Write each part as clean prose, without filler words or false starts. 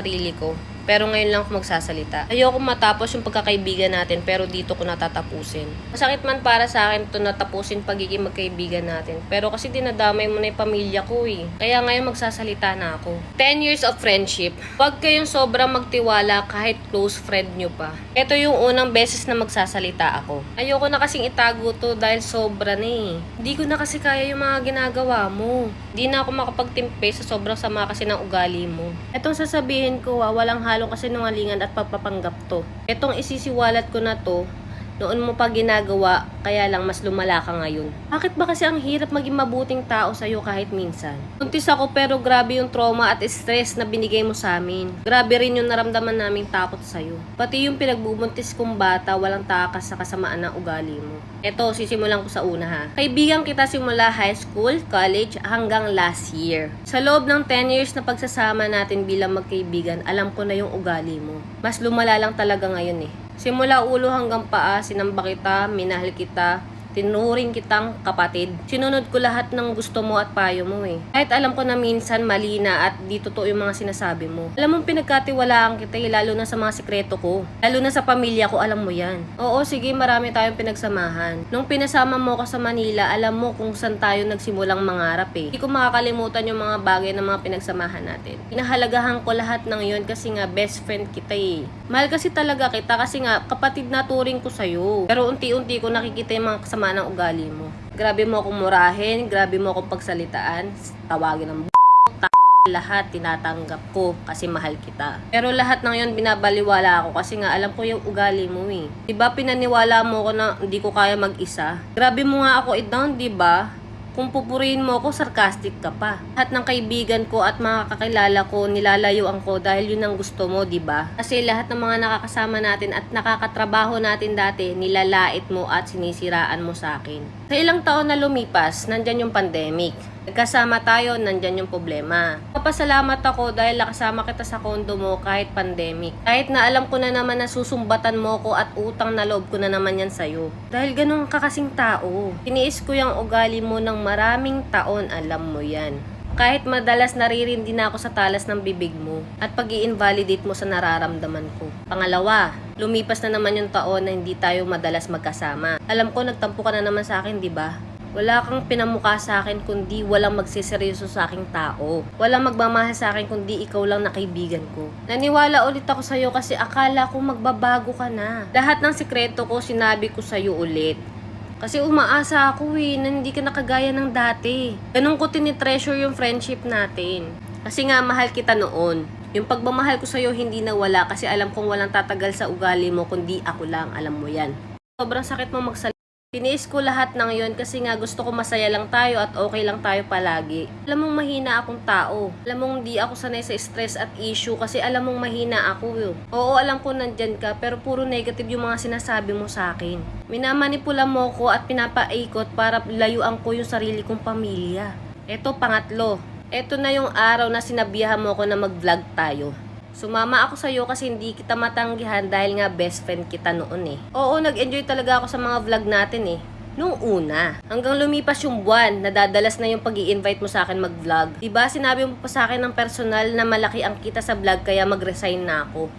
sarili ko. Pero ngayon lang ako magsasalita. Ayoko matapos yung pagkakaibigan natin pero dito ko natatapusin. Masakit man para sa akin ito natapusin pagiging magkaibigan natin. Pero kasi dinadamay mo na yung pamilya ko eh. Kaya ngayon magsasalita na ako. 10 years of friendship. Huwag kayong sobrang magtiwala kahit close friend nyo pa. Ito yung unang beses na magsasalita ako. Ayoko na kasing itago to dahil sobra na eh. Hindi ko na kasi kaya yung mga ginagawa mo. Hindi na ako makapagtimpe sa sobrang sama kasi ng ugali mo. Itong sasabihin ko walang halong kasinungalingan at pagpapanggap to. Itong isisiwalat ko na to, noon mo pa ginagawa, kaya lang mas lumala ka ngayon. Bakit ba kasi ang hirap maging mabuting tao sa'yo kahit minsan? Buntis ako pero grabe yung trauma at stress na binigay mo sa amin. Grabe rin yung naramdaman naming takot sa'yo. Pati yung pinagbubuntis kong bata, walang takas sa kasamaan ng ugali mo. Eto, sisimulan ko sa una ha. Kaibigan kita simula high school, college, hanggang last year. Sa loob ng 10 years na pagsasama natin bilang magkaibigan, alam ko na yung ugali mo. Mas lumala lang talaga ngayon eh. Simula ulo hanggang paa, sinamba kita, minahal kita, tinuring kitang kapatid. Sinunod ko lahat ng gusto mo at payo mo eh. Kahit alam ko na minsan mali na at di totoo yung mga sinasabi mo. Alam mo pinagkatiwalaan kita eh, lalo na sa mga sikreto ko. Lalo na sa pamilya ko, alam mo yan. Oo, sige, marami tayong pinagsamahan. Nung pinasama mo ko sa Manila, alam mo kung saan tayo nagsimulang mangarap eh. Hindi ko makakalimutan yung mga bagay na mga pinagsamahan natin. Pinahalagahan ko lahat ng yun kasi nga best friend kita eh. Mahal kasi talaga kita kasi nga kapatid na turing ko sa'yo. Pero unti-unti ko nakikita yung mga kasama ng ugali mo. Grabe mo akong murahin, grabe mo akong pagsalitaan, tawagin ng lahat tinatanggap ko kasi mahal kita. Pero lahat ng yun binabaliwala ako kasi nga alam ko yung ugali mo eh. Diba pinaniwala mo ko na hindi ko kaya mag-isa? Grabe mo nga ako i-down, diba? Kung pupurihin mo ako, sarcastic ka pa. Lahat ng kaibigan ko at mga kakilala ko, nilalayuan ko dahil yun ang gusto mo, diba? Kasi lahat ng mga nakakasama natin at nakakatrabaho natin dati, nilalait mo at sinisiraan mo sa akin. Sa ilang taon na lumipas, nandyan yung pandemic. Nagkasama tayo, nandyan yung problema. Papasalamat ako dahil nakasama kita sa kondo mo kahit pandemic. Kahit na alam ko na naman na susumbatan mo ko at utang na loob ko na naman yan sa'yo. Dahil ganun ka kasing tao. Tiniis ko yung ugali mo ng maraming taon, alam mo yan. Kahit madalas naririndi na ako sa talas ng bibig mo at pag-i-invalidate mo sa nararamdaman ko. Pangalawa, lumipas na naman yung taon na hindi tayo madalas magkasama. Alam ko nagtampo ka na naman sa akin, di ba? Wala kang pinamukha sa akin kundi walang magsiseryoso sa aking tao. Walang magmamahal sa akin kundi ikaw lang na kaibigan ko. Naniwala ulit ako sa'yo kasi akala ko magbabago ka na. Lahat ng sikreto ko sinabi ko sa'yo ulit. Kasi umaasa ako na hindi ka nakagaya ng dati. Ganun ko tinitreasure yung friendship natin. Kasi nga mahal kita noon. Yung pagmamahal ko sa'yo hindi nawala kasi alam kong walang tatagal sa ugali mo kundi ako lang, alam mo yan. Sobrang sakit mo magsalita. Tiniis ko lahat ng yon kasi nga gusto ko masaya lang tayo at okay lang tayo palagi. Alam mong mahina akong tao. Alam mong di ako sanay sa stress at issue kasi alam mong mahina ako. Oo, alam ko nandyan ka pero puro negative yung mga sinasabi mo sa akin. Minamanipula mo ko at pinapaikot para layuan ko yung sarili kong pamilya. Eto, pangatlo. Eto na yung araw na sinabihan mo ko na mag-vlog tayo. Sumama ako sa'yo kasi hindi kita matanggihan dahil nga best friend kita noon eh. Oo, nag-enjoy talaga ako sa mga vlog natin eh. Nung una. Hanggang lumipas yung buwan, nadadalas na yung pag-i-invite mo sa akin mag-vlog. Diba sinabi mo pa sa akin ng personal na malaki ang kita sa vlog kaya mag-resign na ako.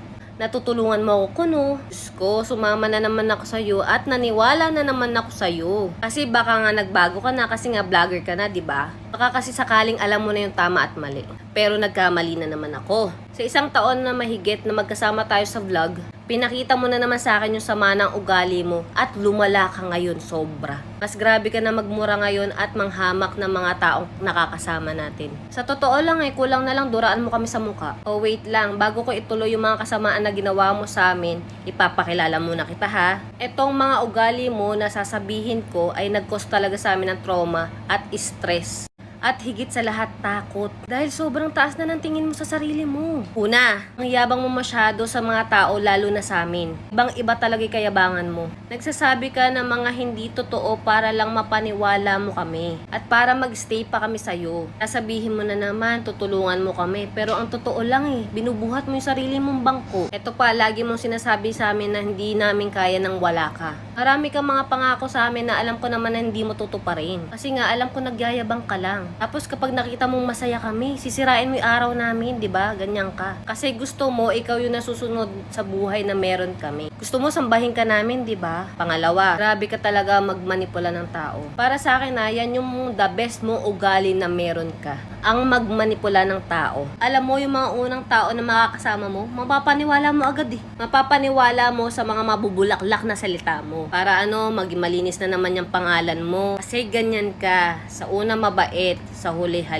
Natutulungan mo ako kuno. Diyos ko, sumama na naman ako sa'yo at naniwala na naman ako sa'yo. Kasi baka nga nagbago ka na kasi nga vlogger ka na, diba? Baka kasi sakaling alam mo na yung tama at mali. Pero nagkamali na naman ako. Sa isang taon na mahigit na magkasama tayo sa vlog, pinakita mo na naman sa akin yung sama ng ugali mo at lumala ka ngayon sobra. Mas grabe ka na magmura ngayon at manghamak ng mga taong nakakasama natin. Sa totoo lang kulang na lang duraan mo kami sa muka. Oh wait lang, bago ko ituloy yung mga kasamaan na ginawa mo sa amin, ipapakilala muna kita ha. Etong mga ugali mo na sasabihin ko ay nag-cause talaga sa amin ng trauma at stress. At higit sa lahat takot dahil sobrang taas na ng tingin mo sa sarili mo. Una, ang yabang mo masyado sa mga tao lalo na sa amin. Ibang iba talaga kayabangan mo. Nagsasabi ka ng mga hindi totoo para lang mapaniwala mo kami. At para magstay pa kami sa'yo. Sasabihin mo na naman tutulungan mo kami pero ang totoo lang binubuhat mo yung sarili mong bangko. Ito pa, lagi mong sinasabi sa amin na hindi namin kaya nang wala ka. Marami kang mga pangako sa amin na alam ko naman na hindi mo tutuparin. Kasi nga alam ko nagyayabang ka lang. Tapos kapag nakita mong masaya kami, sisirain mo yung araw namin, di ba? Ganyan ka. Kasi gusto mo, ikaw yung nasusunod sa buhay na meron kami. Gusto mo sambahin ka namin, di ba? Pangalawa, grabe ka talaga magmanipula ng tao. Para sa akin yan yung the best mo ugali na meron ka. Ang magmanipula ng tao. Alam mo yung mga unang tao na makakasama mo, mapapaniwala mo agad eh. Mapapaniwala mo sa mga mabubulaklak na salita mo. Para maging malinis na naman yung pangalan mo. Kasi ganyan ka. Sa una mabait, sa huli ka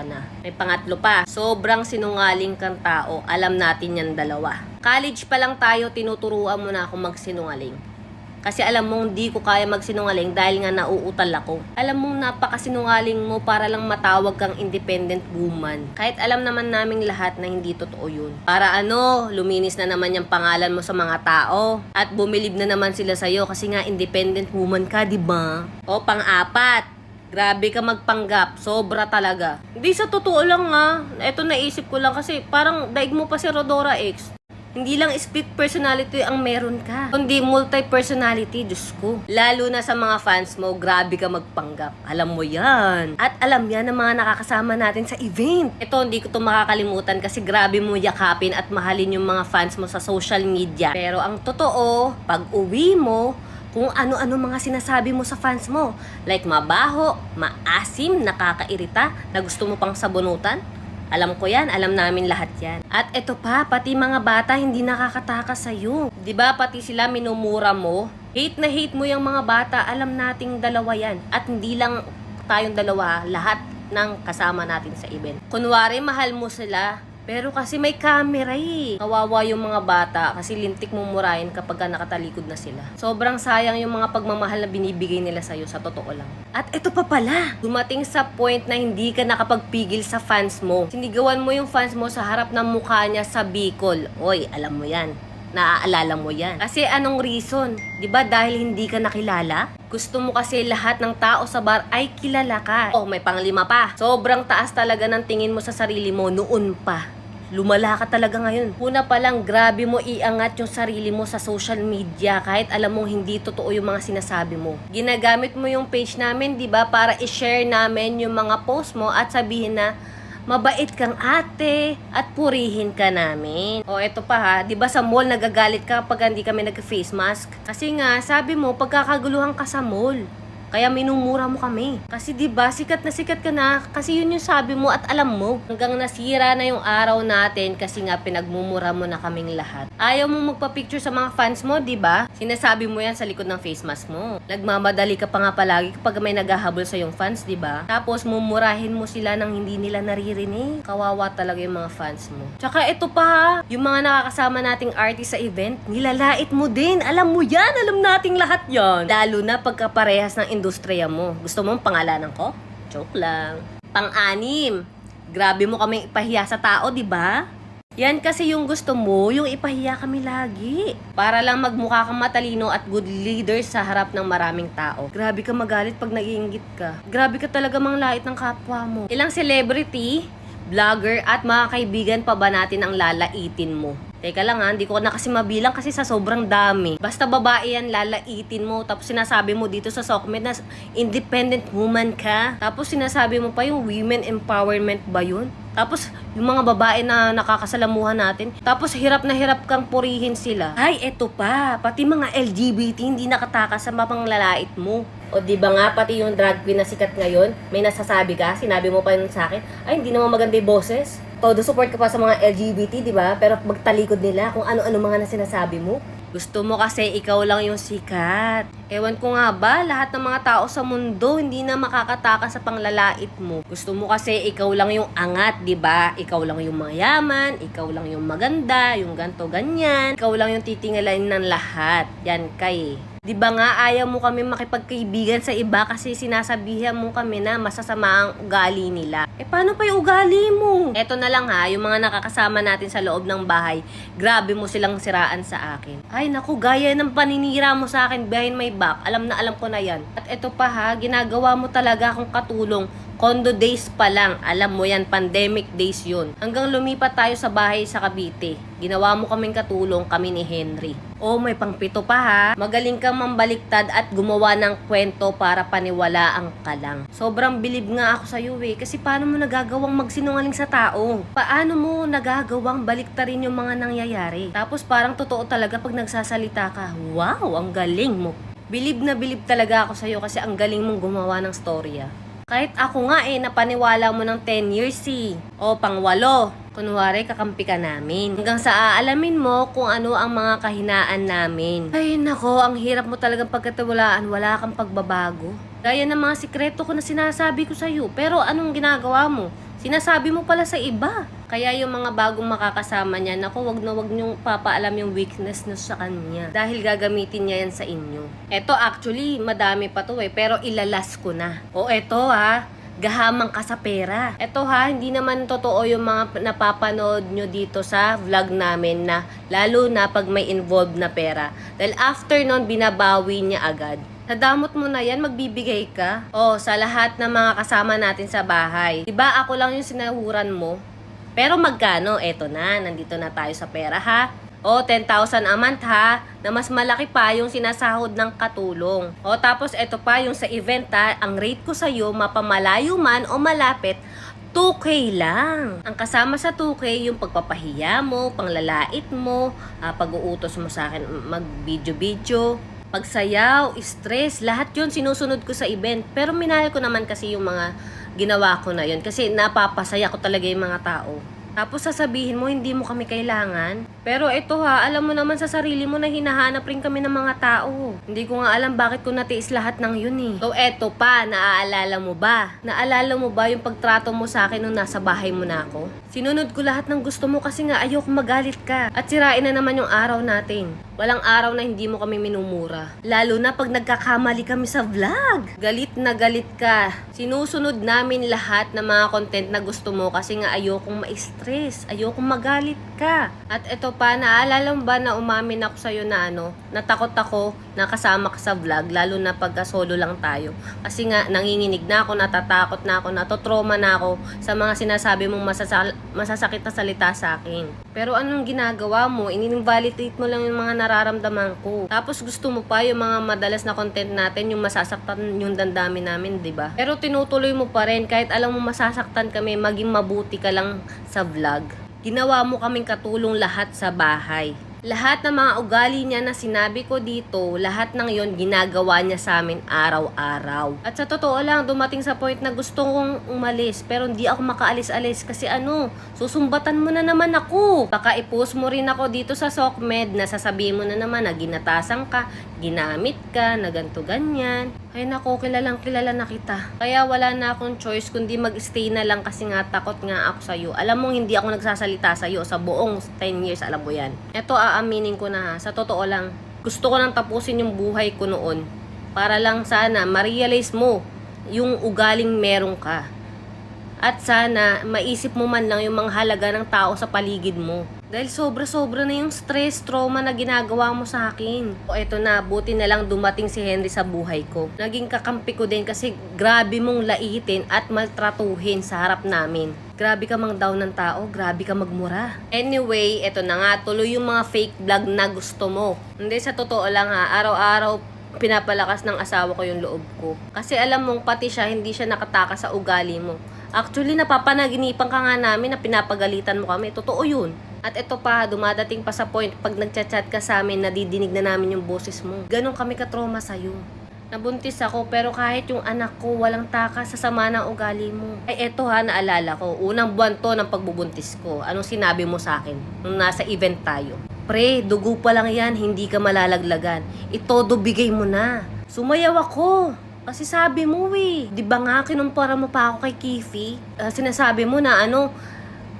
na. May pangatlo pa, sobrang sinungaling kang tao. Alam natin yan dalawa. College pa lang tayo, tinuturuan mo na ako magsinungaling. Kasi alam mong di ko kaya magsinungaling dahil nga nauutal ako. Alam mong napakasinungaling mo para lang matawag kang independent woman. Kahit alam naman naming lahat na hindi totoo yun. Para luminis na naman yung pangalan mo sa mga tao. At bumilib na naman sila sa'yo kasi nga independent woman ka, diba? O pang-apat, grabe ka magpanggap. Sobra talaga. Hindi sa totoo lang Ito naisip ko lang kasi parang daig mo pa si Rodora X. Hindi lang split personality ang meron ka, kundi multi-personality, Diyos ko. Lalo na sa mga fans mo, grabe ka magpanggap. Alam mo yan. At alam yan ng mga nakakasama natin sa event. Ito, hindi ko to makakalimutan kasi grabe mo yakapin at mahalin yung mga fans mo sa social media. Pero ang totoo, pag uwi mo, kung ano-ano mga sinasabi mo sa fans mo. Like mabaho, maasim, nakakairita, na gusto mo pang sabunutan. Alam ko yan, alam namin lahat yan. At eto pa, pati mga bata hindi nakakatakas sa'yo. Diba pati sila minumura mo? Hate na hate mo yung mga bata, alam nating dalawa yan. At hindi lang tayong dalawa, lahat ng kasama natin sa event. Kunwari, mahal mo sila, pero kasi may camera eh. Kawawa yung mga bata kasi lintik mong murahin kapag nakatalikod na sila. Sobrang sayang yung mga pagmamahal na binibigay nila sa'yo, sa totoo lang. At ito pa pala, dumating sa point na hindi ka nakapagpigil sa fans mo. Sinigawan mo yung fans mo sa harap ng mukha niya sa Bicol. Oy, alam mo yan. Naaalala mo yan. Kasi anong reason? 'Di ba dahil hindi ka nakilala? Gusto mo kasi lahat ng tao sa bar ay kilala ka. Oh, may panglima pa. Sobrang taas talaga ng tingin mo sa sarili mo noon pa. Lumala ka talaga ngayon. Una pa lang, grabe mo iangat yung sarili mo sa social media kahit alam mong hindi totoo yung mga sinasabi mo. Ginagamit mo yung page namin, 'di ba, para i-share namin yung mga post mo at sabihin na mabait kang ate at purihin ka namin. O eto pa ha, 'di ba sa mall nagagalit ka pag hindi kami nag-face mask? Kasi nga sabi mo pagkakaguluhan ka sa mall. Kaya minumura mo kami. Kasi 'di ba sikat ka na kasi yun yung sabi mo at alam mo. Hanggang nasira na yung araw natin kasi nga pinagmumura mo na kaming lahat. Ayaw mo magpa-picture sa mga fans mo, 'di ba? Sinasabi mo yan sa likod ng face mask mo. Nagmamadali ka pa nga palagi kapag may naghahabol sa yung fans, 'di ba? Tapos mumurahin mo sila nang hindi nila naririnig. Kawawa talaga yung mga fans mo. Tsaka ito pa ha, yung mga nakakasama nating artist sa event, nilalait mo din. Alam mo yan, alam nating lahat yan. Lalo na pagkaparehas ng industriya mo. Gusto mong pangalanan ko? Joke lang. Pang-anim, grabe mo kaming ipahiya sa tao, di ba? Yan kasi yung gusto mo, yung ipahiya kami lagi. Para lang magmukha kang matalino at good leader sa harap ng maraming tao. Grabe ka magalit pag nag-iinggit ka. Grabe ka talaga manglait ng kapwa mo. Ilang celebrity, vlogger at mga kaibigan pa ba natin ang lalaitin mo? Teka lang hindi ko na kasi mabilang kasi sa sobrang dami. Basta babae yan, lalaitin mo. Tapos sinasabi mo dito sa Sokmed na independent woman ka. Tapos sinasabi mo pa yung women empowerment ba yun? Tapos yung mga babae na nakakasalamuhan natin. Tapos hirap na hirap kang purihin sila. Ay, eto pa. Pati mga LGBT hindi nakatakas sa mapanglalait mo. O di ba nga, pati yung drag queen na sikat ngayon, may nasasabi ka, sinabi mo pa yun sa akin, ay hindi naman maganda yung boses. Todo support ka pa sa mga LGBT, di ba? Pero magtalikod nila kung ano-ano mga na sinasabi mo. Gusto mo kasi ikaw lang yung sikat. Ewan ko nga ba, lahat ng mga tao sa mundo hindi na makakatakas sa panglalait mo. Gusto mo kasi ikaw lang yung angat, di ba? Ikaw lang yung mayaman, ikaw lang yung maganda, yung ganto ganyan. Ikaw lang yung titingalain ng lahat. Yan kay. Di ba nga ayaw mo kami makipagkaibigan sa iba kasi sinasabihan mo kami na masasama ang ugali nila. Paano pa yung ugali mo? Eto na lang ha, yung mga nakakasama natin sa loob ng bahay, grabe mo silang siraan sa akin. Ay naku, gaya ng paninira mo sa akin behind my back. Alam na alam ko na yan. At eto pa ha, ginagawa mo talaga akong katulong Condo days pa lang, alam mo yan, pandemic days yun. Hanggang lumipat tayo sa bahay sa Cavite. Ginawa mo kaming katulong, kami ni Henry. Oh, may pangpito pa ha. Magaling kang mambaliktad at gumawa ng kwento para paniwalaan ka lang. Sobrang bilib nga ako sa'yo eh. Kasi paano mo nagagawang magsinungaling sa tao? Paano mo nagagawang baliktarin yung mga nangyayari? Tapos parang totoo talaga pag nagsasalita ka. Wow, ang galing mo. Bilib na bilib talaga ako sa'yo kasi ang galing mong gumawa ng storya. Kahit ako nga napaniwala mo ng 10 years O, pang-8. Kunwari, kakampi ka namin. Hanggang sa aalamin mo kung ano ang mga kahinaan namin. Ay nako, ang hirap mo talagang pagkatiwalaan. Wala kang pagbabago. Gaya ng mga sikreto ko na sinasabi ko sa'yo. Pero anong ginagawa mo? Sinasabi mo pala sa iba. Kaya yung mga bagong makakasama niya, naku, wag niyong papaalam yung weakness na sa kanya. Dahil gagamitin niya yan sa inyo. Eto actually, madami pa to pero ilalas ko na. O eto gahamang ka sa pera. Eto hindi naman totoo yung mga napapanood nyo dito sa vlog namin na lalo na pag may involved na pera. Dahil after nun, binabawi niya agad. Sa damot mo na yan, magbibigay ka. Sa lahat ng mga kasama natin sa bahay. Diba ako lang yung sinahuran mo? Pero magkano? Eto na, nandito na tayo sa pera 10,000 a month na mas malaki pa yung sinasahod ng katulong. Tapos eto pa yung sa event ang rate ko sa'yo, mapamalayo man o malapit, 2K lang. Ang kasama sa 2K, yung pagpapahiya mo, panglalait mo, pag-uutos mo sa akin mag-video-video, pagsayaw, stress, lahat yun sinusunod ko sa event. Pero minahal ko naman kasi yung mga ginawa ko na yun. Kasi napapasaya ko talaga yung mga tao. Tapos sasabihin mo, hindi mo kami kailangan. Pero ito alam mo naman sa sarili mo na hinahanap rin kami ng mga tao. Hindi ko nga alam bakit ko natiis lahat ng yun So eto pa, naaalala mo ba? Naalala mo ba yung pagtrato mo sa akin nung nasa bahay mo na ako? Sinunod ko lahat ng gusto mo kasi nga ayoko magalit ka. At sirain na naman yung araw natin. Walang araw na hindi mo kami minumura. Lalo na pag nagkakamali kami sa vlog. Galit na galit ka. Sinusunod namin lahat ng mga content na gusto mo kasi nga ayokong ma-stress. Ayokong magalit ka. At ito pa, naalala mo ba na umamin ako sa'yo na natakot ako na kasama ka sa vlog, lalo na pagka solo lang tayo. Kasi nga, nanginginig na ako, natatakot na ako, natotrauma na ako sa mga sinasabi mong masasakit na salita sa akin. Pero anong ginagawa mo? In-invalidate mo lang yung mga nararamdaman ko. Tapos gusto mo pa yung mga madalas na content natin, yung masasaktan yung damdamin namin, di ba? Pero tinutuloy mo pa rin, kahit alam mo masasaktan kami, maging mabuti ka lang sa vlog. Ginawa mo kaming katulong lahat sa bahay. Lahat ng mga ugali niya na sinabi ko dito, lahat ng yon ginagawa niya sa amin araw-araw. At sa totoo lang, dumating sa point na gusto kong umalis, pero hindi ako makaalis-alis kasi susumbatan mo na naman ako. Baka i-post mo rin ako dito sa SOCMED na sasabihin mo na naman na ginatasan ka, ginamit ka, na ganto ganyan. Ay nako, kilalang kilala na kita. Kaya wala na akong choice kundi mag-stay na lang kasi nga takot nga ako sa'yo. Alam mo, hindi ako nagsasalita sa'yo sa buong 10 years, alam mo yan. Ito aaminin ko na sa totoo lang, gusto ko nang tapusin yung buhay ko noon. Para lang sana ma-realize mo yung ugaling meron ka. At sana maisip mo man lang yung mga halaga ng tao sa paligid mo. Dahil sobra-sobra na yung stress, trauma na ginagawa mo sa akin. Eto na, buti na lang dumating si Henry sa buhay ko. Naging kakampi ko din kasi grabe mong laitin at maltratuhin sa harap namin. Grabe ka mang down ng tao, grabe ka magmura. Anyway, eto na nga, tuloy yung mga fake vlog na gusto mo. Hindi, sa totoo lang araw-araw pinapalakas ng asawa ko yung loob ko. Kasi alam mong pati siya, hindi siya nakatakas sa ugali mo. Actually, napapanaginipan ka nga namin na pinapagalitan mo kami. Totoo yun. At ito pa, dumadating pa sa point, pag nagchat-chat ka sa amin, nadidinig na namin yung boses mo. Ganon kami ka-trauma sa'yo. Nabuntis ako, pero kahit yung anak ko, walang takas sa sama ng ugali mo. Ay eto naalala ko, unang buwan to ng pagbubuntis ko. Anong sinabi mo sa akin nung nasa event tayo? Pre, dugo pa lang yan, hindi ka malalaglagan. Itodo bigay mo na. Sumayaw ako. Kasi sabi mo di ba nga kinumpara mo pa ako kay Kifi? Sinasabi mo na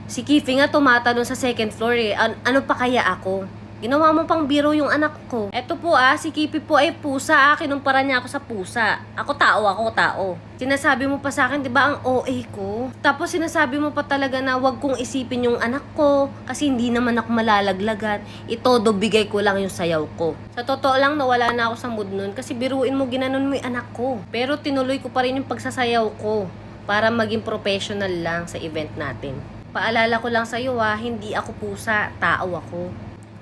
si Kifi nga tumatalon sa second floor ano pa kaya ako? Ginawa mo pang biro yung anak ko. Eto po si Kipi po ay pusa kinumpara niya ako sa pusa. Ako tao. Sinasabi mo pa sa akin, di ba ang OA ko? Tapos sinasabi mo pa talaga na wag kong isipin yung anak ko kasi hindi naman ako malalaglagan. Itodo bigay ko lang yung sayaw ko. Sa totoo lang nawala na ako sa mood nun kasi biruin mo ginanon mo yung anak ko. Pero tinuloy ko pa rin yung pagsasayaw ko. para maging professional lang sa event natin. Paalala ko lang sa iyo hindi ako pusa, tao ako.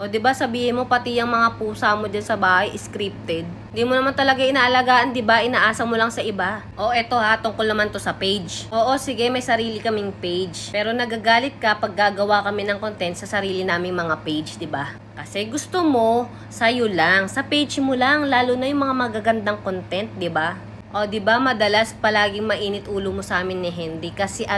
O 'di ba sabihin mo pati yung mga pusa mo diyan sa bahay scripted. Hindi mo naman talaga inaalagaan, 'di ba? Inaasa mo lang sa iba. O eto tungkol naman to sa page. Oo, sige, may sarili kaming page. Pero nagagalit ka pag gagawa kami ng content sa sarili naming mga page, 'di ba? Kasi gusto mo sa'yo lang, sa page mo lang, lalo na yung mga magagandang content, 'di ba? O 'di ba madalas palaging mainit ulo mo sa amin ni Henry kasi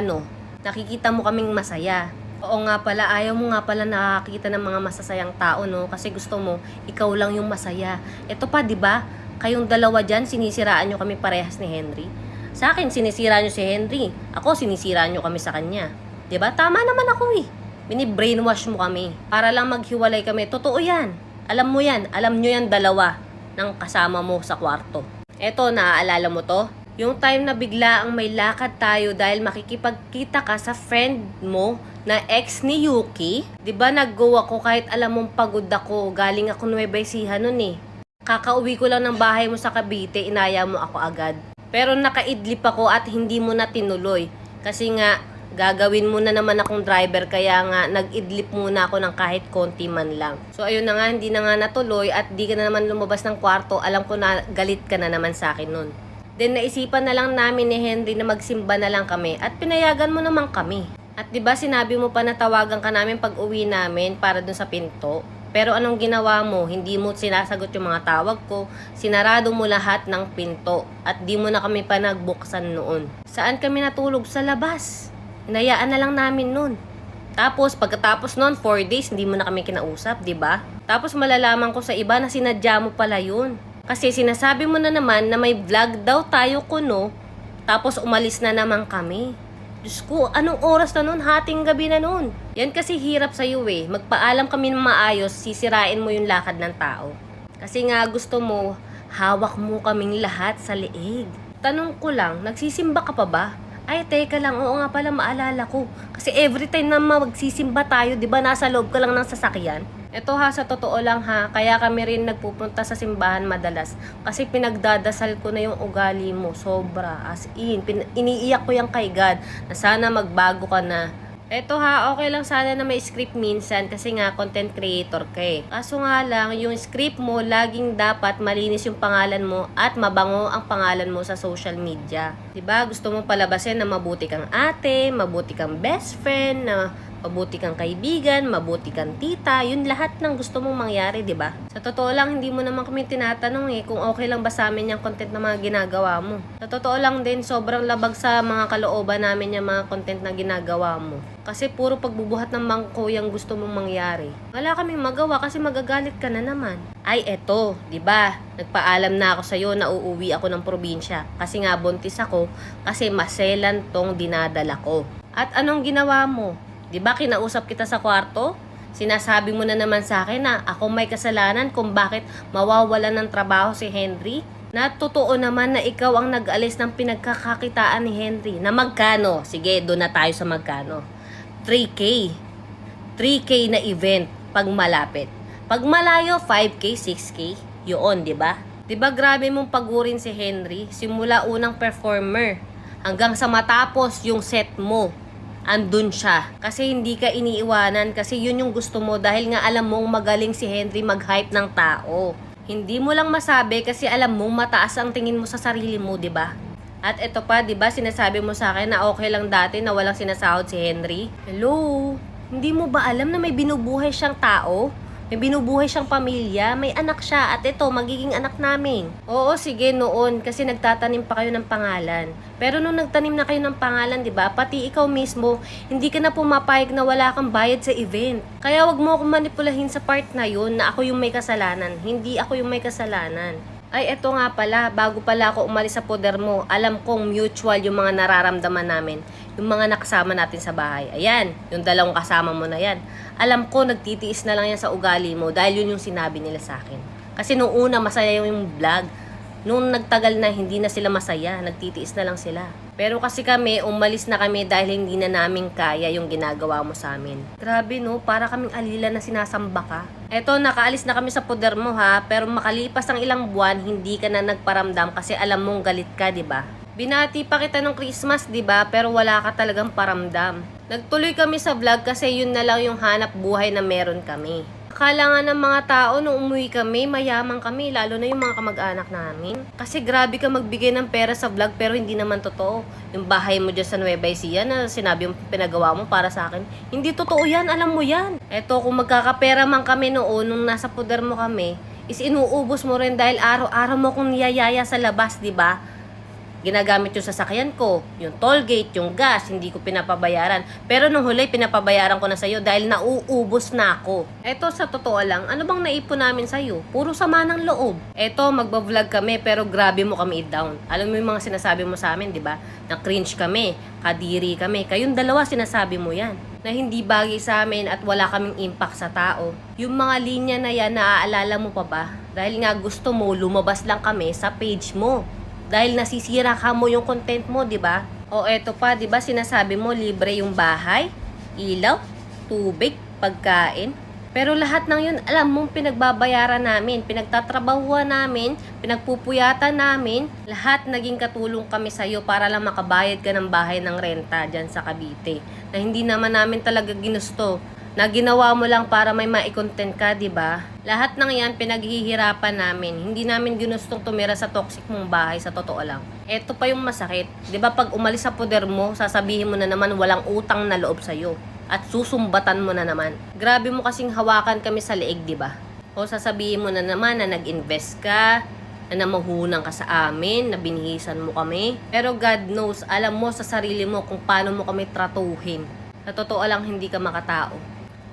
nakikita mo kaming masaya. Oo nga pala, ayaw mo nga pala nakakita ng mga masasayang tao, no? Kasi gusto mo, ikaw lang yung masaya. Ito pa, di ba? Kayong dalawa dyan, sinisiraan nyo kami parehas ni Henry. Sa akin, sinisira nyo si Henry. Ako, sinisira nyo kami sa kanya. Di ba? Tama naman ako eh. Bini-brainwash mo kami. Para lang maghiwalay kami. Totoo yan. Alam mo yan. Alam nyo yan dalawa ng kasama mo sa kwarto. Eto, naaalala mo to? Yung time na bigla ang may lakad tayo dahil makikipagkita ka sa friend mo na ex ni Yuki. 'Di ba nag-go ako kahit alam mong pagod ako, galing ako Nueva Ecija noon eh. Kakauwi ko lang ng bahay mo sa Cavite, inaya mo ako agad. Pero nakaidlip ako at hindi mo na tinuloy. Kasi nga, gagawin mo na naman akong driver kaya nga nag-idlip muna ako ng kahit konti man lang. So ayun na nga, hindi na nga natuloy at di ka na naman lumabas ng kwarto. Alam ko na galit ka na naman sa akin nun. Then naisipan na lang namin ni Henry na magsimba na lang kami at pinayagan mo naman kami. At 'di ba sinabi mo pa na tawagan ka namin pag uwi namin para dun sa pinto? Pero anong ginawa mo? Hindi mo sinasagot yung mga tawag ko, sinarado mo lahat ng pinto at di mo na kami pa nagbuksan noon. Saan kami natulog? Sa labas. Hinayaan na lang namin noon. Tapos pagkatapos noon 4 days hindi mo na kami kinausap, 'di ba? Tapos malalaman ko sa iba na sinadya mo pala yun. Kasi sinasabi mo na naman na may vlog daw tayo kuno, tapos umalis na naman kami. Diyos ko, anong oras na nun? Hating gabi na nun. Yan kasi hirap sa'yo eh. Magpaalam kami ng maayos, sisirain mo yung lakad ng tao. Kasi nga gusto mo, hawak mo kaming lahat sa leeg. Tanong ko lang, nagsisimba ka pa ba? Ay, teka lang, oo nga pala maalala ko. Kasi every time na magsisimba tayo, di ba nasa loob ka lang ng sasakyan? Ito sa totoo lang kaya kami rin nagpupunta sa simbahan madalas. Kasi pinagdadasal ko na yung ugali mo, sobra, as in. Iniiyak ko yung kay God na sana magbago ka na. Ito okay lang sana na may script minsan kasi nga content creator ka eh. Kaso nga lang, yung script mo, laging dapat malinis yung pangalan mo at mabango ang pangalan mo sa social media. Diba? Gusto mo palabasin na mabuti kang ate, mabuti kang best friend, na mabuti kang kaibigan, mabuti kang tita, yun lahat ng gusto mong mangyari, 'di ba? Sa totoo lang, hindi mo naman kami tinatanong kung okay lang ba sa amin yung content na mga ginagawa mo. Sa totoo lang din, sobrang labag sa mga kalooban namin yung mga content na ginagawa mo. Kasi puro pagbubuhat ng mangko yung gusto mong mangyari. Wala kaming magawa kasi magagalit ka na naman. Ay, eto, 'di ba? Nagpaalam na ako sa iyo na uuwi ako ng probinsya kasi nga buntis ako kasi maselan tong dinadala ko. At anong ginawa mo? Di ba kinausap kita sa kwarto? Sinasabi mo na naman sa akin na ako may kasalanan kung bakit mawawalan ng trabaho si Henry? Na totoo naman na ikaw ang nag-alis ng pinagkakakitaan ni Henry. Na magkano? Sige, doon na tayo sa magkano. 3K. 3K na event pag malapit. Pag malayo, 5K, 6K. Yun, di ba? Di ba grabe mong pagurin si Henry? Simula unang performer hanggang sa matapos yung set mo. Andun siya. Kasi hindi ka iniiwanan kasi yun yung gusto mo dahil nga alam mong magaling si Henry mag-hype ng tao. Hindi mo lang masabi kasi alam mong mataas ang tingin mo sa sarili mo, 'di ba? At ito pa, 'di ba, sinasabi mo sa akin na okay lang dati na walang sinasahod si Henry? Hello? Hindi mo ba alam na may binubuhay siyang tao? May binubuhay siyang pamilya, may anak siya at ito, magiging anak namin. Oo, sige noon kasi nagtatanim pa kayo ng pangalan. Pero nung nagtanim na kayo ng pangalan, di ba, pati ikaw mismo, hindi ka na pumapayag na wala kang bayad sa event. Kaya wag mo akong manipulahin sa part na yun na ako yung may kasalanan. Hindi ako yung may kasalanan. Ay, eto nga pala, bago pala ako umalis sa poder mo, alam kong mutual yung mga nararamdaman namin. Yung mga nakasama natin sa bahay. Ayan, yung dalawang kasama mo na yan. Alam ko, nagtitiis na lang yan sa ugali mo dahil yun yung sinabi nila sa akin. Kasi nung una, masaya yung vlog. Nung nagtagal na, hindi na sila masaya. Nagtitiis na lang sila. Pero kasi kami, umalis na kami dahil hindi na namin kaya yung ginagawa mo sa amin. Grabe no, para kaming alila na sinasamba ka. Eto, nakaalis na kami sa poder mo pero makalipas ang ilang buwan, hindi ka na nagparamdam kasi alam mong galit ka, di ba? Binati pa kita ng Christmas, 'di ba? Pero wala ka talagang paramdam. Nagtuloy kami sa vlog kasi yun na lang yung hanap buhay na meron kami. Akala nga ng mga tao nung umuwi kami, mayaman kami, lalo na yung mga kamag-anak namin. Kasi grabe ka magbigay ng pera sa vlog pero hindi naman totoo. Yung bahay mo dyan sa Nueva Ecija na sinabi yung pinagawa mo para sa akin, hindi totoo yan, alam mo yan. Eto, kung magkakapera man kami noon, nung nasa poder mo kami, is inuubos mo rin dahil araw-araw mo kong niyayaya sa labas, di ba? Ginagamit yung sasakyan ko, yung toll gate, yung gas, hindi ko pinapabayaran. Pero nung huli, pinapabayaran ko na sa'yo dahil nauubos na ako. Eto, sa totoo lang, ano bang naipon namin sa'yo? Puro sama ng loob. Eto, magbablog kami pero grabe mo kami i-down. Alam mo yung mga sinasabi mo sa amin, di ba? Na cringe kami, kadiri kami. Kayong dalawa sinasabi mo yan. Na hindi bagay sa amin at wala kaming impact sa tao. Yung mga linya na yan, naaalala mo pa ba? Dahil nga gusto mo, lumabas lang kami sa page mo. Dahil nasisira ka mo yung content mo, di ba? O eto pa, di ba sinasabi mo libre yung bahay, ilaw, tubig, pagkain. Pero lahat ng yun, alam mong pinagbabayaran namin, pinagtatrabahuan namin, pinagpupuyatan namin. Lahat naging katulong kami sa'yo para lang makabayad ka ng bahay ng renta dyan sa Cavite. Na hindi naman namin talaga ginusto. Na ginawa mo lang para may ma-content ka, di ba? Lahat ng yan pinaghihirapan namin. Hindi namin ginustong tumira sa toxic mong bahay, sa totoo lang. Eto pa yung masakit. Di ba pag umalis sa poder mo, sasabihin mo na naman walang utang na loob sa'yo. At susumbatan mo na naman. Grabe mo kasing hawakan kami sa leeg, di ba? O sasabihin mo na naman na nag-invest ka, na namahunan ka sa amin, na binihisan mo kami. Pero God knows, alam mo sa sarili mo kung paano mo kami tratuhin. Sa totoo lang, hindi ka makatao.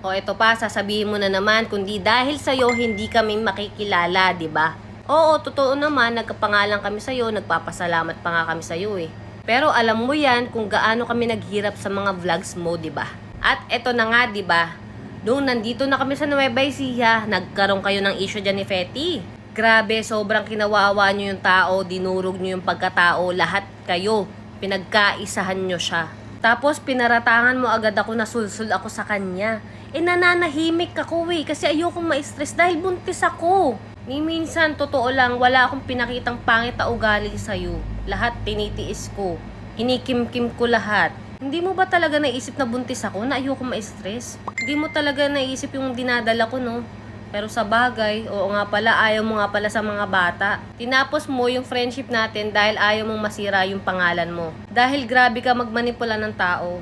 O ito pa, sasabihin mo na naman, kundi dahil sa'yo, hindi kami makikilala, di ba? Oo, totoo naman, nagkapangalan kami sa'yo, nagpapasalamat pa nga kami sa'yo eh. Pero alam mo yan kung gaano kami naghirap sa mga vlogs mo, di ba? At eto na nga, di ba? Nung nandito na kami sa Nueva Ecija, nagkaroon kayo ng issue dyan ni Fetty. Grabe, sobrang kinawawa nyo yung tao, dinurog nyo yung pagkatao, lahat kayo, pinagkaisahan nyo siya. Tapos pinaratangan mo agad ako na sulsul ako sa kanya. Nananahimik ako kasi ayokong ma-stress dahil buntis ako. Ni minsan, totoo lang, wala akong pinakitang pangit na ugali sa'yo. Lahat tinitiis ko. Kinikimkim ko lahat. Hindi mo ba talaga naisip na buntis ako na ayokong ma-stress? Hindi mo talaga naisip yung dinadala ko, no? Pero sa bagay, oo nga pala, ayaw mo nga pala sa mga bata. Tinapos mo yung friendship natin dahil ayaw mong masira yung pangalan mo. Dahil grabe ka magmanipula ng tao.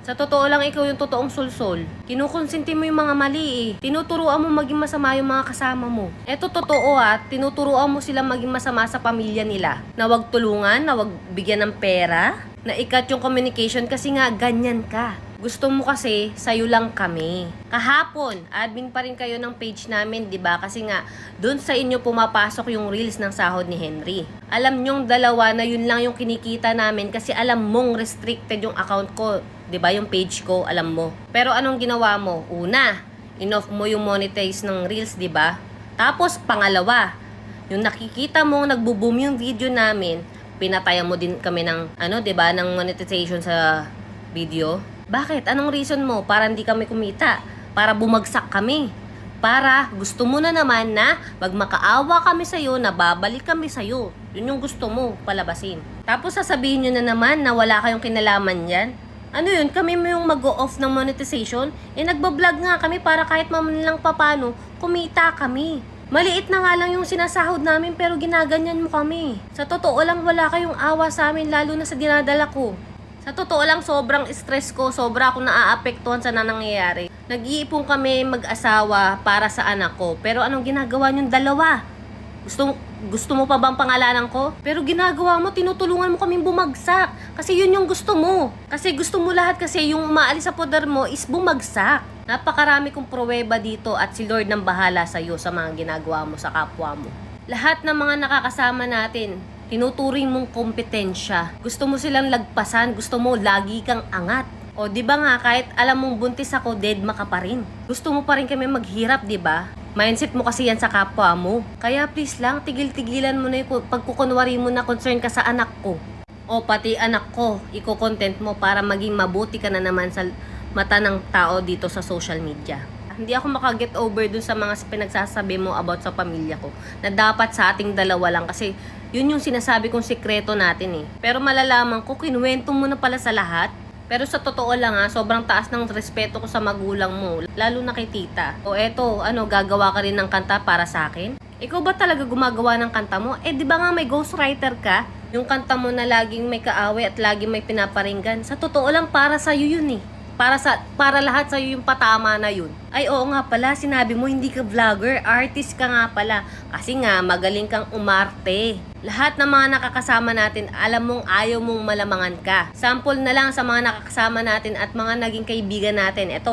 Sa totoo lang, ikaw yung totoong sulsol. Kinukonsinti mo yung mga mali eh. Tinuturuan mo maging masama yung mga kasama mo. Eto totoo tinuturuan mo sila maging masama sa pamilya nila. Na wag tulungan, na wag bigyan ng pera, na ikat yung communication kasi nga ganyan ka. Gusto mo kasi, sayo lang kami. Kahapon, admin pa rin kayo ng page namin, di ba? Kasi nga, doon sa inyo pumapasok yung reels ng sahod ni Henry. Alam nyong dalawa na yun lang yung kinikita namin kasi alam mong restricted yung account ko. Di ba? Yung page ko, alam mo. Pero anong ginawa mo? Una, in-off mo yung monetize ng reels, di ba? Tapos, pangalawa, yung nakikita mong nagbo-boom yung video namin, pinatayan mo din kami ng, di ba, ng monetization sa video. Bakit? Anong reason mo? Para hindi kami kumita? Para bumagsak kami? Para gusto mo na naman na pag makaawa kami sa'yo, na babalik kami sa'yo. Yun yung gusto mo palabasin. Tapos sasabihin nyo na naman na wala kayong kinalaman yan. Ano yun? Kami mo yung mag-go-off ng monetization? Nagbablog nga kami para kahit man lang papano, kumita kami. Maliit na nga lang yung sinasahod namin pero ginaganyan mo kami. Sa totoo lang, wala kayong awa sa amin lalo na sa dinadala ko. Sa totoo lang, sobrang stress ko, sobra akong naaapektuhan sa nangyayari. Nag-iipon kami mag-asawa para sa anak ko. Pero anong ginagawa niyong dalawa? Gusto mo pa bang pangalanan ko? Pero ginagawa mo, tinutulungan mo kaming bumagsak. Kasi yun yung gusto mo. Kasi gusto mo lahat kasi yung umaalis sa poder mo is bumagsak. Napakarami kong pruweba dito at si Lord nang bahala sa'yo sa mga ginagawa mo sa kapwa mo. Lahat ng mga nakakasama natin, tinuturing mong kompetensya. Gusto mo silang lagpasan, gusto mo lagi kang angat. O di ba nga, kahit alam mong buntis ako, deadma ka pa rin. Gusto mo pa rin kami maghirap, di ba? Mindset mo kasi yan sa kapwa mo. Kaya please lang, tigil-tigilan mo na yung pagkukunwari mo na concern ka sa anak ko. O pati anak ko, iko-content mo para maging mabuti ka na naman sa mata ng tao dito sa social media. Hindi ako makaget over dun sa mga pinagsasabi mo about sa pamilya ko. Na dapat sa ating dalawa lang kasi yun yung sinasabi kong sikreto natin eh. Pero malalaman ko, kinuwento mo na pala sa lahat. Pero sa totoo lang sobrang taas ng respeto ko sa magulang mo, lalo na kay tita. O eto, gagawa ka rin ng kanta para sa akin? Ikaw ba talaga gumagawa ng kanta mo? Eh, di ba nga may ghostwriter ka? Yung kanta mo na laging may kaaway at laging may pinaparinggan. Sa totoo lang, para sa'yo yun eh. Para lahat sa'yo yung patama na yun. Ay, oo nga pala, sinabi mo hindi ka vlogger, artist ka nga pala. Kasi nga, magaling kang umarte. Lahat ng mga nakakasama natin, alam mong ayaw mong malamangan ka. Sample na lang sa mga nakakasama natin at mga naging kaibigan natin. Ito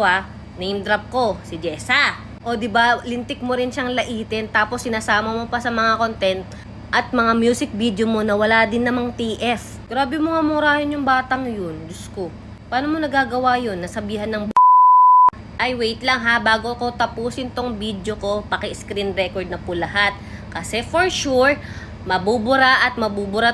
name drop ko, si Jessa. O di ba lintik mo rin siyang laitin tapos sinasama mo pa sa mga content at mga music video mo na wala din namang TF. Grabe mo nga murahin yung batang yun, Diyos ko. Paano mo nagagawa yun? Nasabihan ng Ay wait lang bago ko tapusin tong video ko, paki-screen record na po lahat. Kasi for sure, mabubura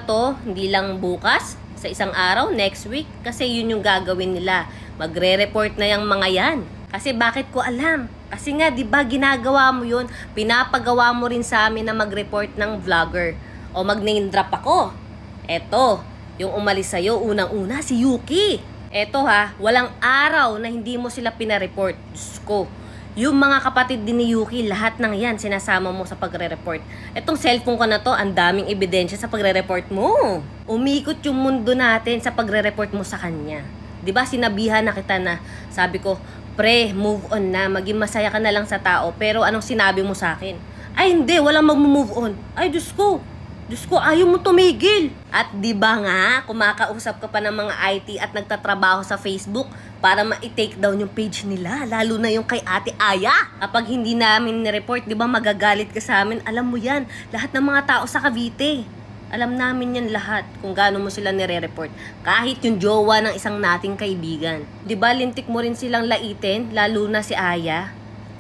to, hindi lang bukas, sa isang araw, next week. Kasi yun yung gagawin nila. Magre-report na yung mga yan. Kasi bakit ko alam? Kasi nga, di ba ginagawa mo yun, pinapagawa mo rin sa amin na mag-report ng vlogger. O mag-name drop ako. Eto, yung umalis sa'yo, unang-una, si Yuki. Eto walang araw na hindi mo sila pinareport. Diyos ko. Yung mga kapatid din ni Yuki, lahat ng yan, sinasama mo sa pagre-report. Etong cellphone ko na to, ang daming ebidensya sa pagre-report mo. Umikot yung mundo natin sa pagre-report mo sa kanya. Di ba sinabihan na kita na, sabi ko, pre, move on na, maging masaya ka na lang sa tao, pero anong sinabi mo sa akin? Ay hindi, walang mag-move on. Ay Diyos ko, ayaw mo tumigil. At di ba nga, kumakausap ka pa ng mga IT at nagtatrabaho sa Facebook para ma-take down yung page nila, lalo na yung kay Ate Aya. Kapag hindi namin ni-report, di ba magagalit ka sa amin? Alam mo yan, lahat ng mga tao sa Cavite. Alam namin yan lahat kung gaano mo sila nire-report. Kahit yung jowa ng isang nating kaibigan. Diba lintik mo rin silang laitin, lalo na si Aya?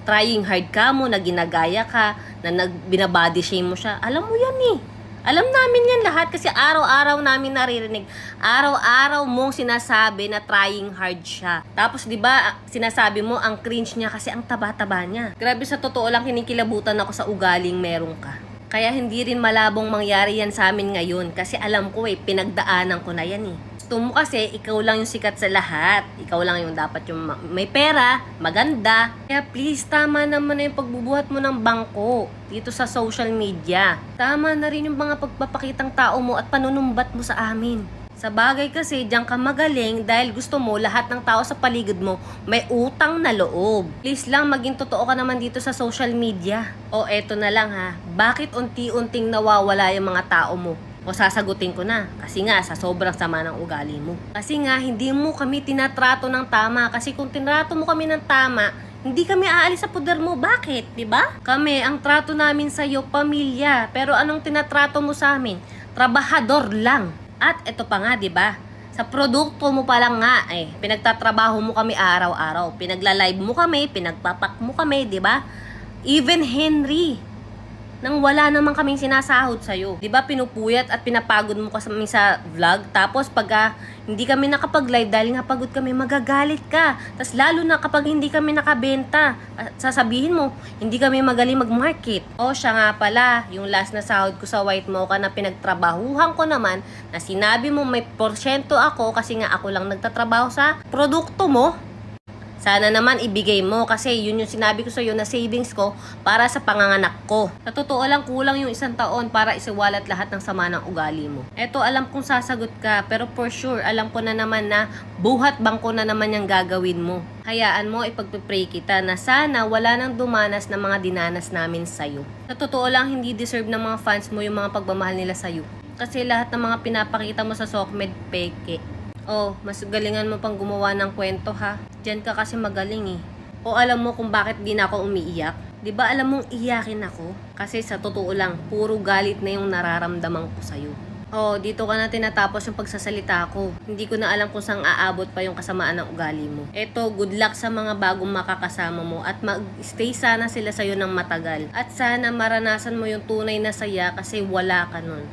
Trying hard ka mo, na ginagaya ka, na binabody shame mo siya. Alam mo yan eh. Alam namin yan lahat kasi araw-araw namin naririnig. Araw-araw mong sinasabi na trying hard siya. Tapos diba sinasabi mo ang cringe niya kasi ang taba-taba niya. Grabe, sa totoo lang kinikilabutan ako sa ugaling meron ka. Kaya hindi rin malabong mangyari yan sa amin ngayon kasi alam ko pinagdaanan ko na yan eh. Gusto mo kasi ikaw lang yung sikat sa lahat. Ikaw lang yung dapat yung may pera, maganda. Kaya please, tama naman na yung pagbubuhat mo ng bangko dito sa social media. Tama na rin yung mga pagpapakitang tao mo at panunumbat mo sa amin. Sa bagay kasi, diyan ka magaling dahil gusto mo lahat ng tao sa paligid mo may utang na loob. Please lang, maging totoo ka naman dito sa social media. O eto na lang bakit unti-unting nawawala yung mga tao mo? O sasagutin ko na, kasi nga sa sobrang sama ng ugali mo. Kasi nga, hindi mo kami tinatrato ng tama. Kasi kung tinatrato mo kami ng tama, hindi kami aalis sa poder mo. Bakit? Diba? Kami, ang trato namin sa'yo, pamilya. Pero anong tinatrato mo sa amin? Trabahador lang. At ito pa nga, 'di ba? Sa produkto mo pa lang nga pinagtatrabaho mo kami araw-araw. Pinagla-live mo kami, pinagpapak mo kami, 'di ba? Even Henry, nang wala naman kaming sinasahod sa'yo. Diba pinupuyat at pinapagod mo kami sa vlog, tapos pagka hindi kami nakapag-live dahil nga pagod kami, magagalit ka. Tapos lalo na kapag hindi kami nakabenta, sasabihin mo, hindi kami magaling mag-market. O siya nga pala, yung last na sahod ko sa White Mocha na pinagtrabahuhan ko naman, na sinabi mo may porsyento ako kasi nga ako lang nagtatrabaho sa produkto mo. Sana naman ibigay mo kasi yun yung sinabi ko sa iyo na savings ko para sa panganganak ko. Sa totoo lang, kulang yung 1 taon para isiwalat lahat ng sama ng ugali mo. Eto, alam kong sasagot ka, pero for sure, alam ko na naman na buhat bangko na naman yung gagawin mo. Hayaan mo, ipagpipray kita na sana wala nang dumanas na mga dinanas namin sa'yo. Sa totoo lang, hindi deserve ng mga fans mo yung mga pagmamahal nila sa'yo. Kasi lahat ng mga pinapakita mo sa Sokmed, peke. Oh, mas galingan mo pang gumawa ng kwento Diyan ka kasi magaling O alam mo kung bakit di na ako umiiyak? 'Di ba alam mong iyakin ako? Kasi sa totoo lang, puro galit na yung nararamdaman ko sa'yo. Oh, dito ka na tinatapos yung pagsasalita ko. Hindi ko na alam kung saan aabot pa yung kasamaan ng ugali mo. Eto, good luck sa mga bagong makakasama mo at mag-stay sana sila sa'yo ng matagal. At sana maranasan mo yung tunay na saya kasi wala ka nun.